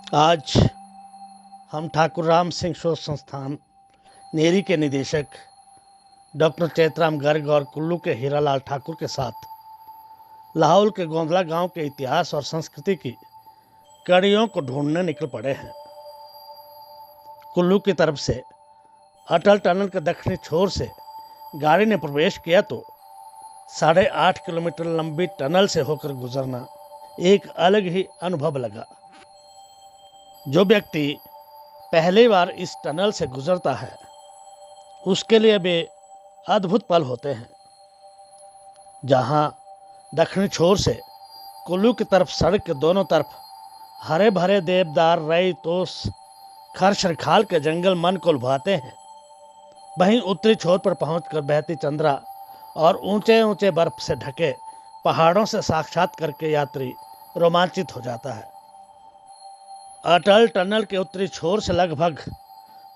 आज हम ठाकुर राम सिंह शोध संस्थान नेरी के निदेशक डॉक्टर चैतराम गर्ग और कुल्लू के हीरालाल ठाकुर के साथ लाहौल के गोंदला गांव के इतिहास और संस्कृति की कड़ियों को ढूंढने निकल पड़े हैं। कुल्लू की तरफ से अटल टनल के दक्षिणी छोर से गाड़ी ने प्रवेश किया तो 8.5 किलोमीटर लंबी टनल से होकर गुजरना एक अलग ही अनुभव लगा। जो व्यक्ति पहली बार इस टनल से गुजरता है उसके लिए वे अद्भुत पल होते हैं। जहां दक्षिणी छोर से कुल्लू की तरफ सड़क के दोनों तरफ हरे भरे देवदार, रई, तोस, खर्श खाल के जंगल मन को लुभाते हैं, वहीं उत्तरी छोर पर पहुंचकर बहती चंद्रा और ऊंचे ऊंचे बर्फ से ढके पहाड़ों से साक्षात करके यात्री रोमांचित हो जाता है। अटल टनल के उत्तरी छोर से लगभग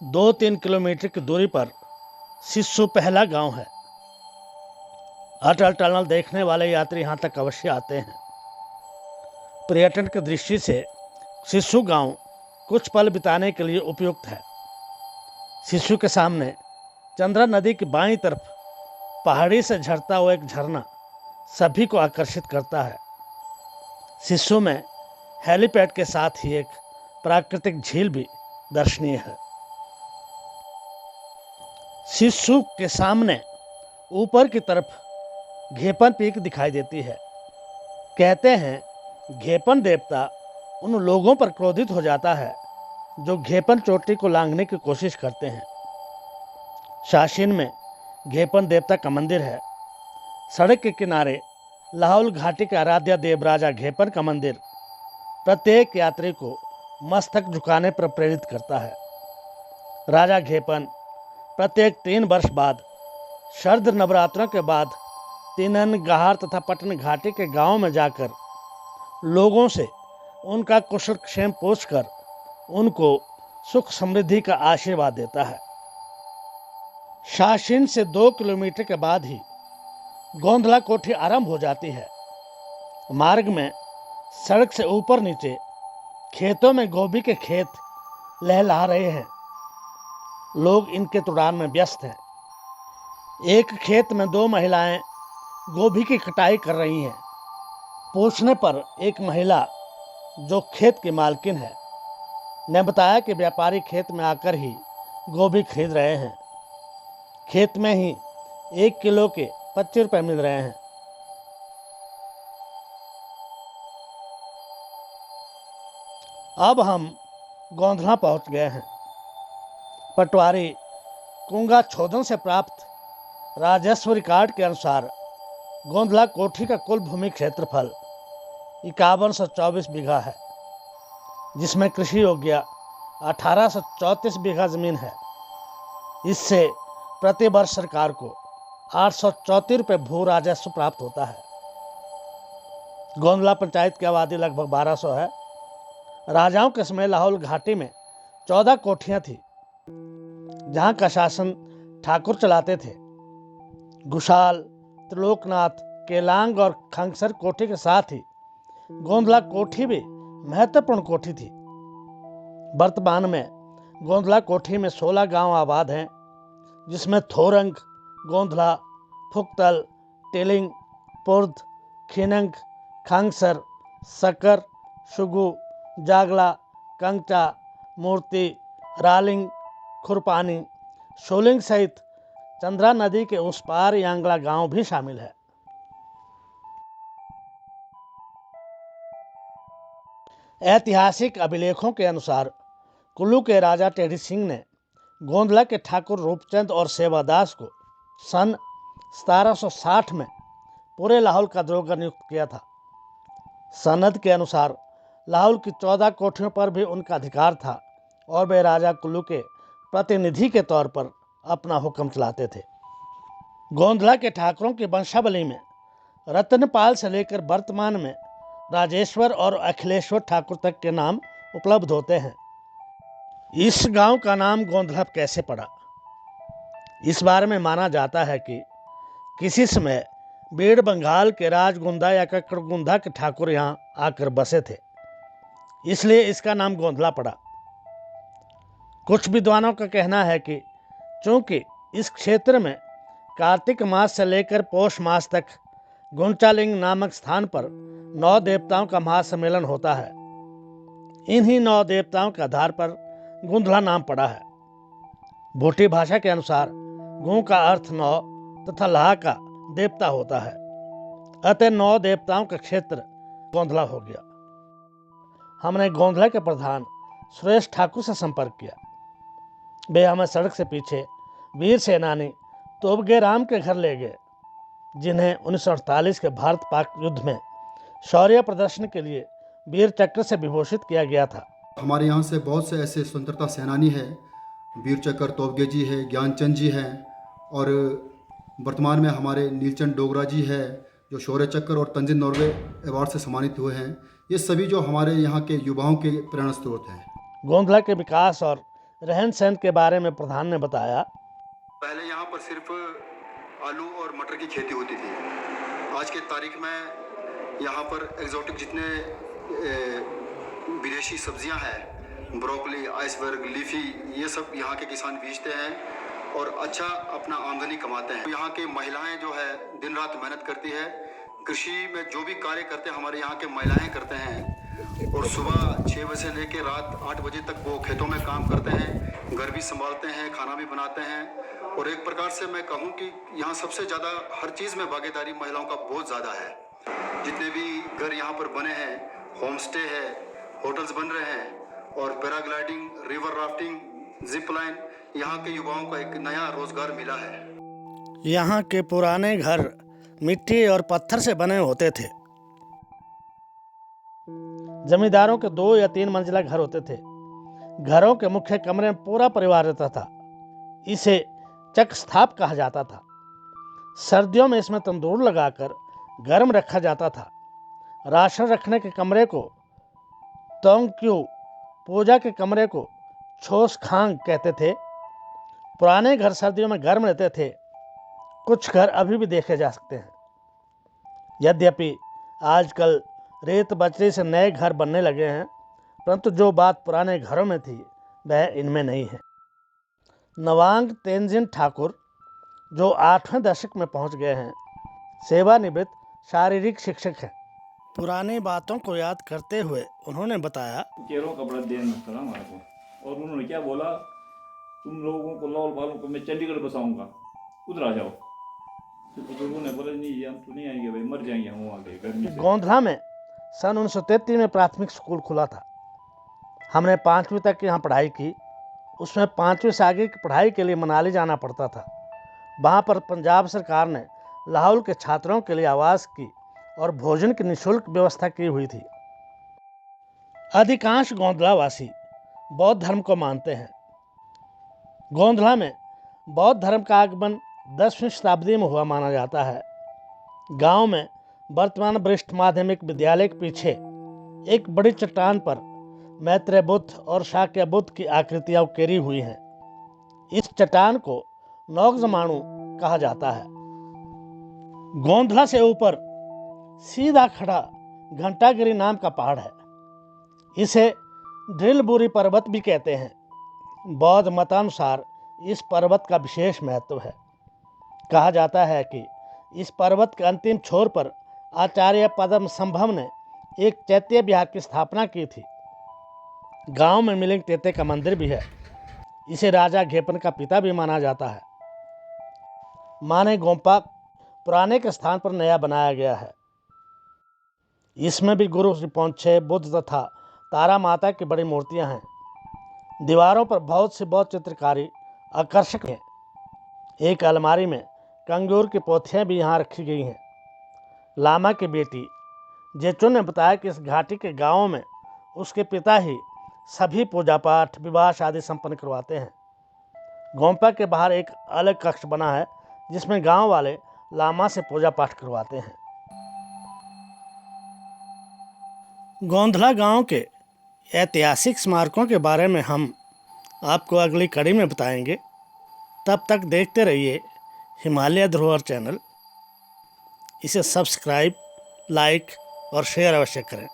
2-3 किलोमीटर की दूरी पर सिस्सू पहला गांव है। अटल टनल देखने वाले यात्री यहां तक अवश्य आते हैं। पर्यटन की दृष्टि से सिस्सू गांव कुछ पल बिताने के लिए उपयुक्त है। सिस्सू के सामने चंद्रा नदी की बाईं तरफ पहाड़ी से झरता हुआ एक झरना सभी को आकर्षित करता है। सिस्सू में हेलीपैड के साथ ही एक प्राकृतिक झील भी दर्शनीय है। सिस्सू के सामने ऊपर की तरफ घेपन पीक दिखाई देती है। कहते हैं घेपन देवता उन लोगों पर क्रोधित हो जाता है जो घेपन चोटी को लांघने की कोशिश करते हैं। शाशीन में घेपन देवता का मंदिर है। सड़क के किनारे लाहौल घाटी के आराध्य देव राजा घेपन का मंदिर प्रत्येक यात्री को मस्तक झुकाने पर प्रेरित करता है। राजा घेपन प्रत्येक 3 वर्ष बाद शरद नवरात्रों के बाद तिनन, गाहर तथा पटन घाटी के गांव में जाकर लोगों से उनका कुशल क्षेम पूछकर उनको सुख समृद्धि का आशीर्वाद देता है। शाशीन से 2 किलोमीटर के बाद ही गोंधला कोठी आरंभ हो जाती है। मार्ग में सड़क से ऊपर नीचे खेतों में गोभी के खेत लहलहा रहे हैं। लोग इनके तुड़ान में व्यस्त हैं। एक खेत में 2 महिलाएं गोभी की कटाई कर रही हैं। पूछने पर एक महिला जो खेत की मालकिन है ने बताया कि व्यापारी खेत में आकर ही गोभी खरीद रहे हैं। खेत में ही 1 किलो के 25 रुपए मिल रहे हैं। अब हम गोंधला पहुंच गए हैं। पटवारी कुंगा छोदन से प्राप्त राजस्व रिकॉर्ड के अनुसार गोंधला कोठी का कुल भूमि क्षेत्रफल 5124 बीघा है, जिसमें कृषि योग्य 1834 बीघा जमीन है। इससे प्रति वर्ष सरकार को 834 रुपये भू राजस्व प्राप्त होता है। गोंधला पंचायत की आबादी लगभग 1200 है। राजाओं के समय लाहौल घाटी में 14 कोठियां थी, जहां का शासन ठाकुर चलाते थे। गुशाल, त्रिलोकनाथ, केलांग और खंगसर कोठी के साथ ही गोंधला कोठी भी महत्वपूर्ण कोठी थी। वर्तमान में गोंधला कोठी में 16 गांव आबाद हैं, जिसमें थोरंग, गोंधला, फुकतल, टेलिंग, पुर्द, खिनंग, खंगसर, सकर, शुगु, जागला, कंगचा, मूर्ति, रालिंग, खुरपानी, शोलिंग सहित चंद्रा नदी के उस पार यांगला गांव भी शामिल है। ऐतिहासिक अभिलेखों के अनुसार कुल्लू के राजा टेढ़ी सिंह ने गोंधला के ठाकुर रूपचंद और सेवादास को सन 1760 में पूरे लाहौल का दरोगा नियुक्त किया था। सनद के अनुसार लाहौल की 14 कोठियों पर भी उनका अधिकार था और वे राजा कुल्लू के प्रतिनिधि के तौर पर अपना हुक्म चलाते थे। गोंधला के ठाकुरों की वंशावली में रतनपाल से लेकर वर्तमान में राजेश्वर और अखिलेश्वर ठाकुर तक के नाम उपलब्ध होते हैं। इस गांव का नाम गोंधला कैसे पड़ा, इस बारे में माना जाता है कि किसी समय बीड़ बंगाल के राजगुंदा या ककड़गुंदा के ठाकुर यहाँ आकर बसे थे। इसलिए इसका नाम गोंधला पड़ा। कुछ विद्वानों का कहना है कि चूंकि इस क्षेत्र में कार्तिक मास से लेकर पौष मास तक गुंचालिंग नामक स्थान पर 9 देवताओं का महासम्मेलन होता है, इन्हीं 9 देवताओं के आधार पर गोंधला नाम पड़ा है। भूटी भाषा के अनुसार गु का अर्थ 9 तथा लाह का देवता होता है, अतः 9 देवताओं का क्षेत्र गोंधला हो गया। हमने गोंधला के प्रधान सुरेश ठाकुर से संपर्क किया। वे हमें सड़क से पीछे वीर सेनानी तोबगे राम के घर ले गए, जिन्हें 1948 के भारत पाक युद्ध में शौर्य प्रदर्शन के लिए वीर चक्र से विभूषित किया गया था। हमारे यहाँ से बहुत से ऐसे स्वतंत्रता सेनानी हैं, वीर चक्र तोबगे जी है, ज्ञानचंद जी हैं, और वर्तमान में हमारे नीलचंद डोगरा जी है जो शौर्य चक्र और तंजिन नॉर्वे अवार्ड से सम्मानित हुए हैं। ये सभी जो हमारे यहाँ के युवाओं के प्रेरणा स्रोत हैं। गोंधला के विकास और रहन सहन के बारे में प्रधान ने बताया। पहले यहाँ पर सिर्फ आलू और मटर की खेती होती थी। आज के तारीख में यहाँ पर एक्जोटिक जितने विदेशी सब्जियाँ हैं, ब्रोकली, आइसबर्ग, लीफी, ये सब यहाँ के किसान बीजते हैं और अच्छा अपना आमदनी कमाते हैं। यहाँ की महिलाएं जो है दिन रात मेहनत करती है। कृषि में जो भी कार्य करते हैं हमारे यहाँ के महिलाएं करते हैं, और सुबह 6 बजे से लेकर रात 8 बजे तक वो खेतों में काम करते हैं, घर भी संभालते हैं, खाना भी बनाते हैं। और एक प्रकार से मैं कहूँ कि यहाँ सबसे ज़्यादा हर चीज़ में भागीदारी महिलाओं का बहुत ज़्यादा है। जितने भी घर यहाँ पर बने हैं, होम स्टे है, होटल्स बन रहे हैं, और paragliding, river rafting, zip line, यहाँ के युवाओं को एक नया रोजगार मिला है। यहाँ के पुराने घर मिट्टी और पत्थर से बने होते थे। जमींदारों के 2 या 3 मंजिला घर होते थे। घरों के मुख्य कमरे में पूरा परिवार रहता था। इसे चक स्थाप कहा जाता था। सर्दियों में इसमें तंदूर लगाकर गर्म रखा जाता था। राशन रखने के कमरे को तोंगक्यू, पूजा के कमरे को छोस खांग कहते थे। पुराने घर सर्दियों में गर्म रहते थे। कुछ घर अभी भी देखे जा सकते हैं। यद्यपि आजकल रेत बजरी से नए घर बनने लगे हैं, परंतु जो बात पुराने घरों में थी वह इनमें नहीं है। नवांग तेंजिन ठाकुर, जो 8वें दशक में पहुंच गए हैं, सेवानिवृत्त शारीरिक शिक्षक हैं। पुरानी बातों को याद करते हुए उन्होंने बताया, केरों का बड़ा देन था हमारे को, और उन्होंने क्या बोला, तुम लोगों को लौल वालों को मैं चंडीगढ़ बसाऊंगा, उधर आ जाओ। तो बुजुर्गों ने बोला नहीं हम तो नहीं आएंगे भाई, मर जाएंगे हम वहाँ के गर्मी से। गोंधला में सन 1933 में प्राथमिक स्कूल खुला था। हमने 5वीं तक यहाँ पढ़ाई की। उसमें 5वीं से आगे की पढ़ाई के लिए मनाली जाना पड़ता था। वहाँ पर पंजाब सरकार ने लाहौल के छात्रों के लिए आवास की और भोजन की निःशुल्क व्यवस्था की हुई थी। अधिकांश गोंधलावासी बौद्ध धर्म को मानते हैं। गोंधला में बौद्ध धर्म का आगमन 10वीं शताब्दी में हुआ माना जाता है। गांव में वर्तमान वरिष्ठ माध्यमिक विद्यालय के पीछे एक बड़ी चट्टान पर मैत्रेय बुद्ध और शाक्य बुद्ध की आकृतियां उकेरी हुई हैं। इस चट्टान को नौगजमाणु कहा जाता है। गोंधला से ऊपर सीधा खड़ा घंटागिरी नाम का पहाड़ है। इसे ड्रिलबुरी पर्वत भी कहते हैं। बौद्ध मतानुसार इस पर्वत का विशेष महत्व है। कहा जाता है कि इस पर्वत के अंतिम छोर पर आचार्य पद्म संभव ने एक चैत्य विहार की स्थापना की थी। गांव में मिलिंग तेते का मंदिर भी है। इसे राजा घेपन का पिता भी माना जाता है। माने गोम्पा पुराने के स्थान पर नया बनाया गया है। इसमें भी गुरु रिपोंछे, बुद्ध तथा तारा माता की बड़ी मूर्तियां हैं। दीवारों पर बहुत सी बौद्ध चित्रकारी आकर्षक है। एक अलमारी में कंगूर की पोथियां भी यहाँ रखी गई हैं। लामा की बेटी जेचुन ने बताया कि इस घाटी के गांवों में उसके पिता ही सभी पूजा पाठ, विवाह शादी संपन्न करवाते हैं। गोम्पा के बाहर एक अलग कक्ष बना है जिसमें गांव वाले लामा से पूजा पाठ करवाते हैं। गोंधला गांव के ऐतिहासिक स्मारकों के बारे में हम आपको अगली कड़ी में बताएंगे। तब तक देखते रहिए हिमालय धरोहर चैनल। इसे सब्सक्राइब, लाइक और शेयर अवश्य करें।